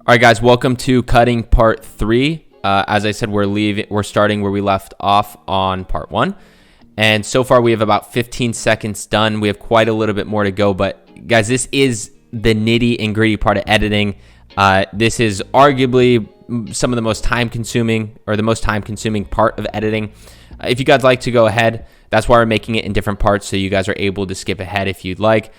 All right, guys, welcome to cutting part 3. As I said, we're starting where we left off on part 1. And so far we have about 15 seconds done. We have quite a little bit more to go, but guys, this is the nitty and gritty part of editing. This is arguably some of the most time consuming part of editing. If you guys like to go ahead, that's why we're making it in different parts, so you guys are able to skip ahead if you'd like.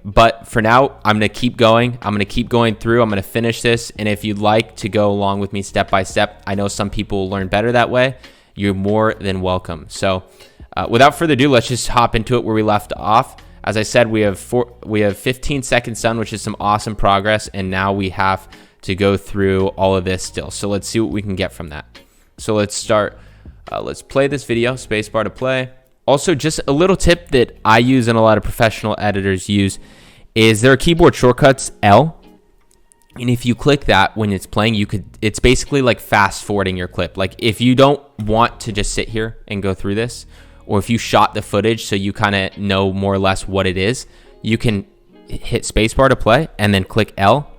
But for now, I'm going to keep going. I'm going to keep going through. I'm going to finish this. And if you'd like to go along with me step by step, I know some people will learn better that way. You're more than welcome. So without further ado, let's just hop into it where we left off. As I said, we have 15 seconds done, which is some awesome progress. And now we have to go through all of this still. So let's see what we can get from that. So let's start. Let's play this video, spacebar to play. Also, just a little tip that I use and a lot of professional editors use is there are keyboard shortcuts, L. And if you click that when it's playing, it's basically like fast forwarding your clip. Like if you don't want to just sit here and go through this, or if you shot the footage so you kind of know more or less what it is, you can hit spacebar to play and then click L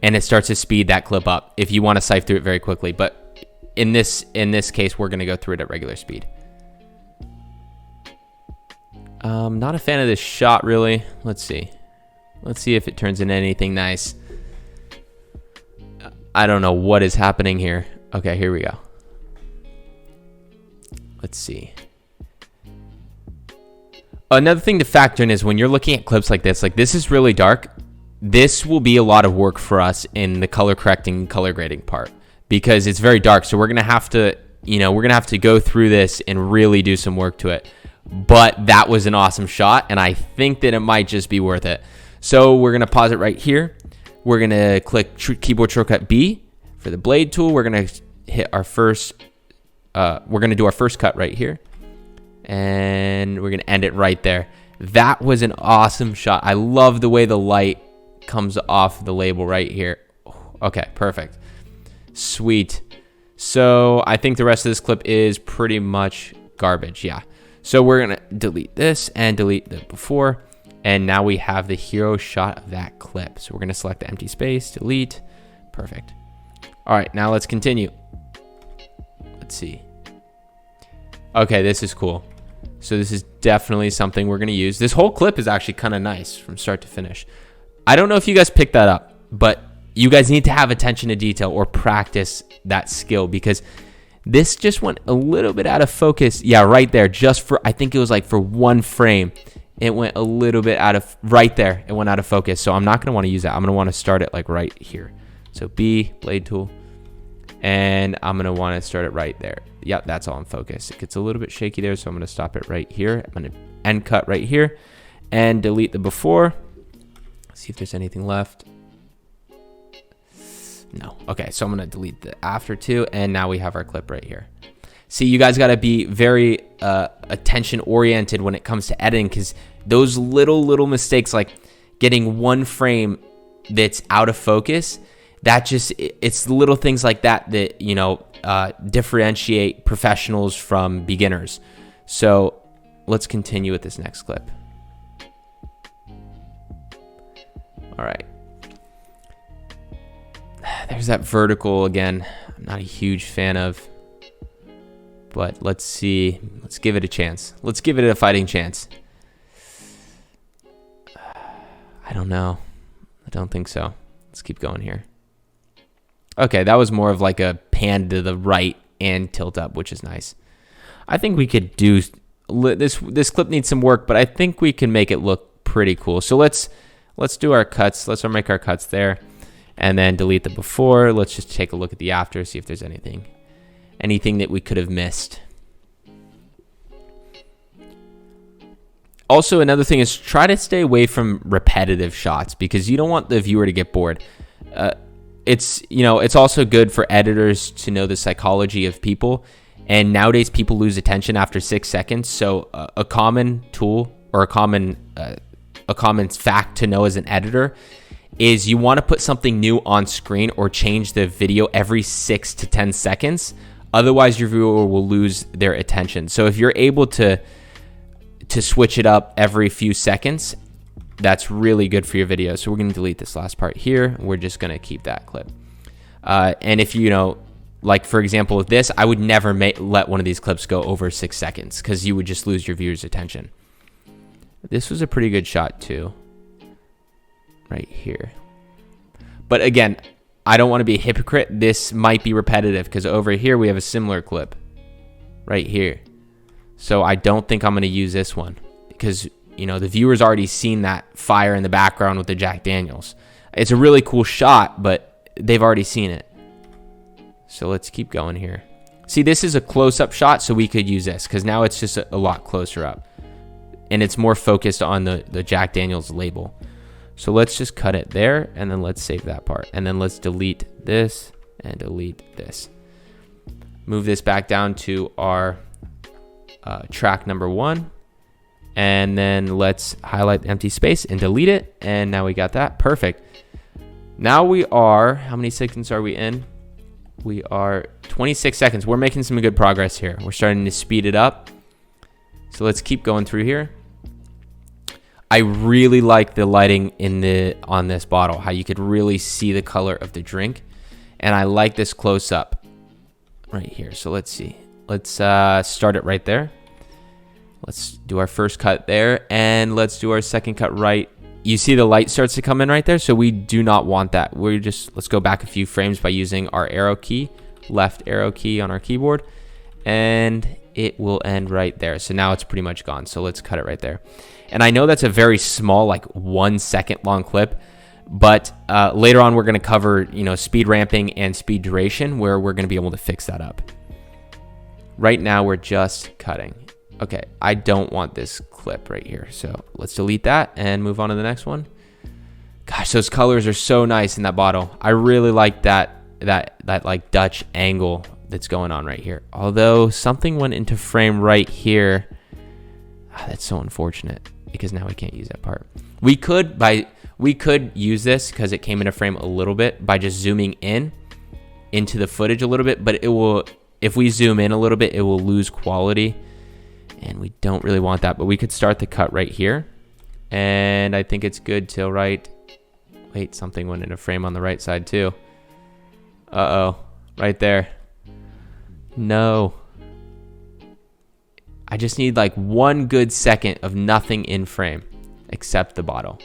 and it starts to speed that clip up if you want to sift through it very quickly. But in this case, we're going to go through it at regular speed. Not a fan of this shot, really. Let's see if it turns into anything nice. I don't know what is happening here. Okay, here we go. Let's see. Another thing to factor in is when you're looking at clips like this is really dark. This will be a lot of work for us in the color correcting, color grading part because it's very dark. So we're going to have to, go through this and really do some work to it. But that was an awesome shot, and I think that it might just be worth it. So we're going to pause it right here. We're going to click keyboard shortcut B for the blade tool. We're going to hit our first, we're going to do our first cut right here. And we're going to end it right there. That was an awesome shot. I love the way the light comes off the label right here. Okay, perfect. Sweet. So I think the rest of this clip is pretty much garbage, yeah. So we're going to delete this and delete the before. And now we have the hero shot of that clip. So we're going to select the empty space, delete. Perfect. All right, now let's continue. Let's see. Okay, this is cool. So this is definitely something we're going to use. This whole clip is actually kind of nice from start to finish. I don't know if you guys picked that up, but you guys need to have attention to detail or practice that skill because this just went a little bit out of focus. Yeah, right there. Just for, I think it was like for one frame. It went a little bit out of, right there. It went out of focus. So I'm not going to want to use that. I'm going to want to start it like right here. So B, blade tool. And I'm going to want to start it right there. Yep, that's all in focus. It gets a little bit shaky there. So I'm going to stop it right here. I'm going to end cut right here and delete the before. See if there's anything left. No. Okay, so I'm going to delete the after too, and now we have our clip right here. See, you guys got to be very attention-oriented when it comes to editing because those little mistakes like getting one frame that's out of focus, it's little things like that differentiate professionals from beginners. So let's continue with this next clip. All right. There's that vertical again. I'm not a huge fan of, but let's see. Let's give it a chance. Let's give it a fighting chance. I don't know. I don't think so. Let's keep going here. Okay, that was more of like a pan to the right and tilt up, which is nice. I think we could do this clip needs some work, but I think we can make it look pretty cool. So let's do our cuts. Let's make our cuts there. And then delete the before. Let's just take a look at the after, see if there's anything that we could have missed. Also, another thing is try to stay away from repetitive shots because you don't want the viewer to get bored. It's also good for editors to know the psychology of people. And nowadays, people lose attention after 6 seconds. So a common tool or a common fact to know as an editor is you want to put something new on screen or change the video every 6 to 10 seconds. Otherwise, your viewer will lose their attention. So if you're able to switch it up every few seconds, that's really good for your video. So we're going to delete this last part here. We're just going to keep that clip. And if you know, like for example, with this, I would never let one of these clips go over 6 seconds because you would just lose your viewers' attention. This was a pretty good shot too, right here. But again, I don't want to be a hypocrite. This might be repetitive because over here we have a similar clip right here. So I don't think I'm going to use this one because, you know, the viewer's already seen that fire in the background with the Jack Daniels. It's a really cool shot, but they've already seen it. So let's keep going here. See, this is a close-up shot, so we could use this because now it's just a lot closer up. And it's more focused on the Jack Daniels label. So let's just cut it there, and then let's save that part. And then let's delete this and delete this. Move this back down to our track number 1. And then let's highlight the empty space and delete it. And now we got that. Perfect. Now we are, how many seconds are we in? We are 26 seconds. We're making some good progress here. We're starting to speed it up. So let's keep going through here. I really like the lighting on this bottle, how you could really see the color of the drink. And I like this close up right here. So let's see. Let's start it right there. Let's do our first cut there, and let's do our second cut right. You see the light starts to come in right there, so we do not want that. Let's go back a few frames by using our arrow key, left arrow key on our keyboard, and it will end right there. So now it's pretty much gone, so let's cut it right there. And I know that's a very small, like 1 second long clip, but later on we're going to cover, you know, speed ramping and speed duration, where we're going to be able to fix that up. Right now we're just cutting. Okay, I don't want this clip right here. So let's delete that and move on to the next one. Gosh, those colors are so nice in that bottle. I really like that like Dutch angle that's going on right here. Although something went into frame right here. That's so unfortunate because now we can't use that part. We could use this because it came into frame a little bit by just zooming into the footage a little bit, but it will, if we zoom in a little bit, it will lose quality. And we don't really want that, but we could start the cut right here. And I think it's good till right. Wait, something went into frame on the right side too. Uh-oh, right there. No. I just need like 1 good second of nothing in frame except the bottle.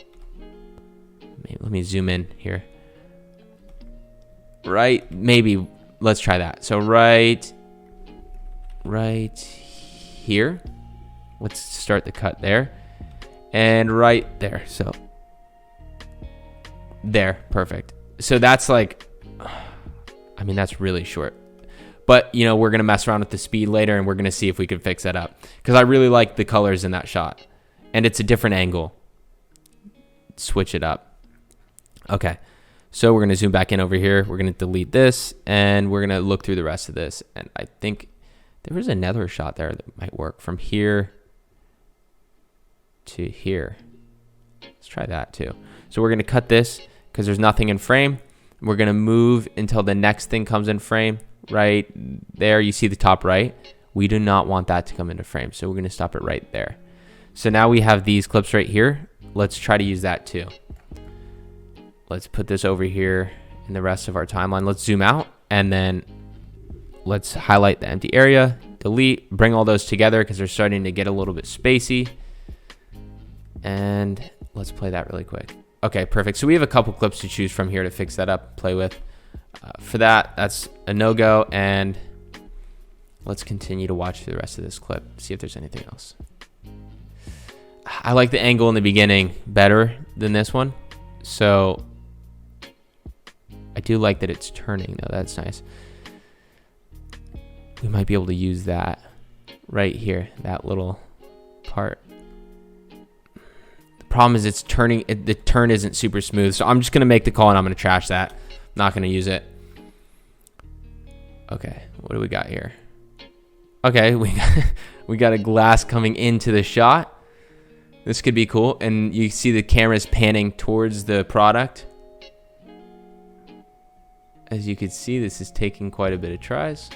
Let me zoom in here. Right, maybe, let's try that. So right here, let's start the cut there, and right there. So there, perfect. So that's like, I mean, that's really short, but you know, we're gonna mess around with the speed later and we're gonna see if we can fix that up, because I really like the colors in that shot and it's a different angle. Switch it up. Okay, so we're gonna zoom back in over here. We're gonna delete this and we're gonna look through the rest of this, and I think there was another shot there that might work from here to here. Let's try that too. So we're going to cut this because there's nothing in frame. We're going to move until the next thing comes in frame. Right there, you see the top right. We do not want that to come into frame, so we're going to stop it right there. So now we have these clips right here. Let's try to use that too. Let's put this over here in the rest of our timeline. Let's zoom out and then let's highlight the empty area, delete, bring all those together because they're starting to get a little bit spacey. And let's play that really quick. Okay, perfect. So we have a couple clips to choose from here to fix that up, play with. For that, that's a no-go. And let's continue to watch through the rest of this clip, see if there's anything else. I like the angle in the beginning better than this one. So I do like that it's turning though, that's nice. We might be able to use that right here, that little part. The problem is it's turning, the turn isn't super smooth. So I'm just going to make the call and I'm going to trash that. Not going to use it. Okay, what do we got here? Okay, we got a glass coming into the shot. This could be cool. And you see the camera's panning towards the product. As you can see, this is taking quite a bit of tries.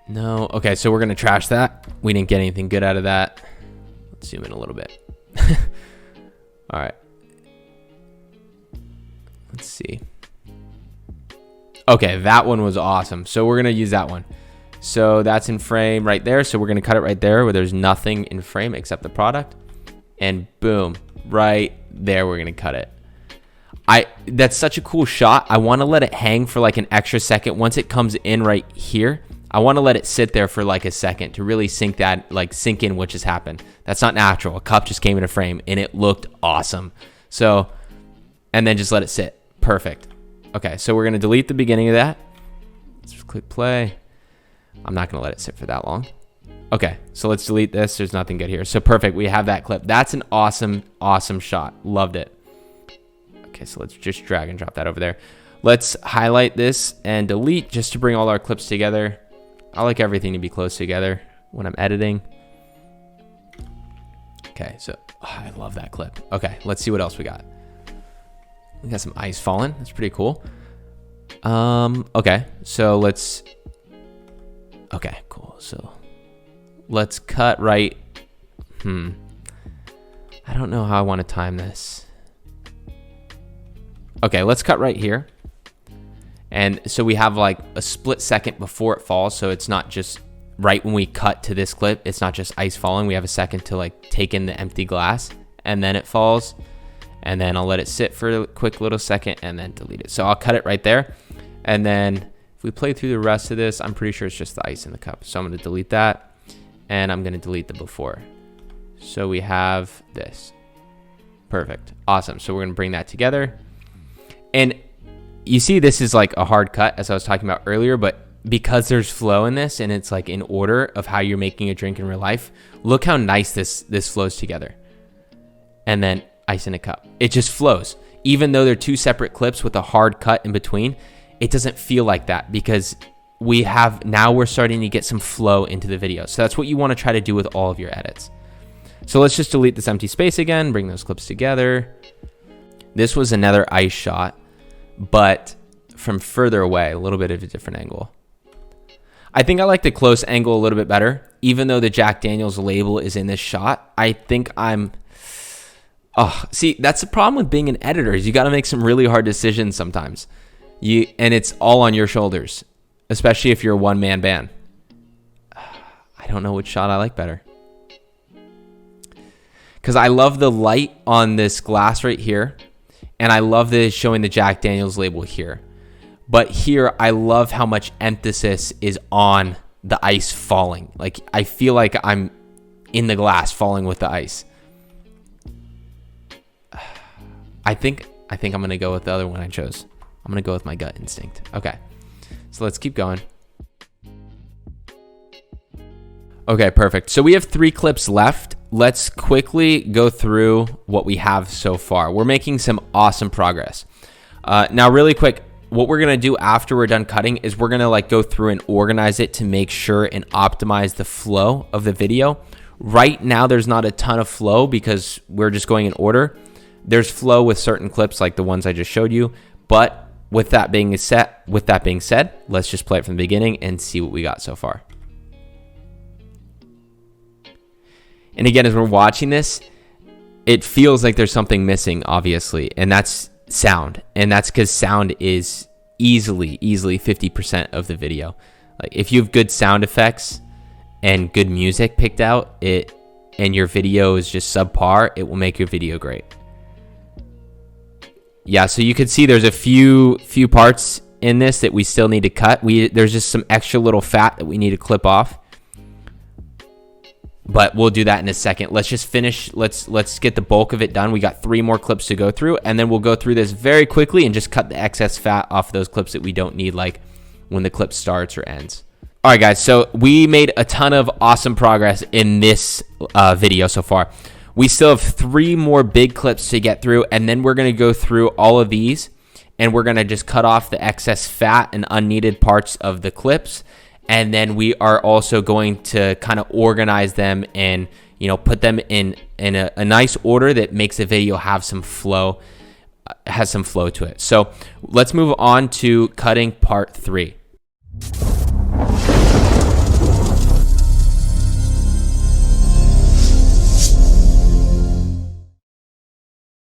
No. Okay, so we're going to trash that. We didn't get anything good out of that. zoom in a little bit. All right. Let's see. Okay, that one was awesome. So we're going to use that one. So that's in frame right there. So we're going to cut it right there where there's nothing in frame except the product. And boom, right there, we're going to cut it. That's such a cool shot. I want to let it hang for like an extra second. Once it comes in right here, I want to let it sit there for like a second to really sink in what just happened. That's not natural. A cup just came in a frame and it looked awesome. So, and then just let it sit. Perfect. Okay, so we're going to delete the beginning of that. Let's just click play. I'm not going to let it sit for that long. Okay, so let's delete this. There's nothing good here. So perfect. We have that clip. That's an awesome, awesome shot. Loved it. Okay, so let's just drag and drop that over there. Let's highlight this and delete just to bring all our clips together. I like everything to be close together when I'm editing. Okay, so I love that clip. Okay, let's see what else we got. We got some ice falling. That's pretty cool. Okay, so let's... Okay, cool. So let's cut right... I don't know how I want to time this. Okay, let's cut right here. And so we have like a split second before it falls. So it's not just right when we cut to this clip, it's not just ice falling. We have a second to like take in the empty glass and then it falls. And then I'll let it sit for a quick little second and then delete it. So I'll cut it right there. And then if we play through the rest of this, I'm pretty sure it's just the ice in the cup. So I'm going to delete that and I'm going to delete the before. So we have this. Perfect. Awesome. So we're going to bring that together. And you see this is like a hard cut as I was talking about earlier, but because there's flow in this and it's like in order of how you're making a drink in real life, look how nice this flows together. And then ice in a cup. It just flows. Even though they're two separate clips with a hard cut in between, it doesn't feel like that because we're starting to get some flow into the video. So that's what you want to try to do with all of your edits. So let's just delete this empty space again, bring those clips together. This was another ice shot, but from further away, a little bit of a different angle. I think I like the close angle a little bit better. Even though the Jack Daniel's label is in this shot, I think see, that's the problem with being an editor is you got to make some really hard decisions sometimes. And it's all on your shoulders, especially if you're a one-man band. I don't know which shot I like better. Because I love the light on this glass right here. And I love this showing the Jack Daniel's label here. But here, I love how much emphasis is on the ice falling. Like, I feel like I'm in the glass falling with the ice. I think I'm going to go with the other one I chose. I'm going to go with my gut instinct. Okay, so let's keep going. Okay, perfect. So we have 3 clips left. Let's quickly go through what we have so far. We're making some awesome progress. Now, really quick, what we're going to do after we're done cutting is we're going to like go through and organize it to make sure and optimize the flow of the video. Right now, there's not a ton of flow because we're just going in order. There's flow with certain clips like the ones I just showed you. But with that being said, let's just play it from the beginning and see what we got so far. And again, as we're watching this, it feels like there's something missing, obviously, and that's sound. And that's because sound is easily 50% of the video. Like if you have good sound effects and good music picked out, and your video is just subpar, it will make your video great. Yeah, so you can see there's a few parts in this that we still need to cut. There's just some extra little fat that we need to clip off. But we'll do that in a second. Let's just finish. Let's get the bulk of it done. We got 3 more clips to go through, and then we'll go through this very quickly and just cut the excess fat off those clips that we don't need, like when the clip starts or ends. All right, guys. So we made a ton of awesome progress in this video so far. We still have 3 more big clips to get through, and then we're going to go through all of these, and we're going to just cut off the excess fat and unneeded parts of the clips. And then we are also going to kind of organize them and, put them in a nice order that makes the video have some flow, to it. So let's move on to cutting part 3.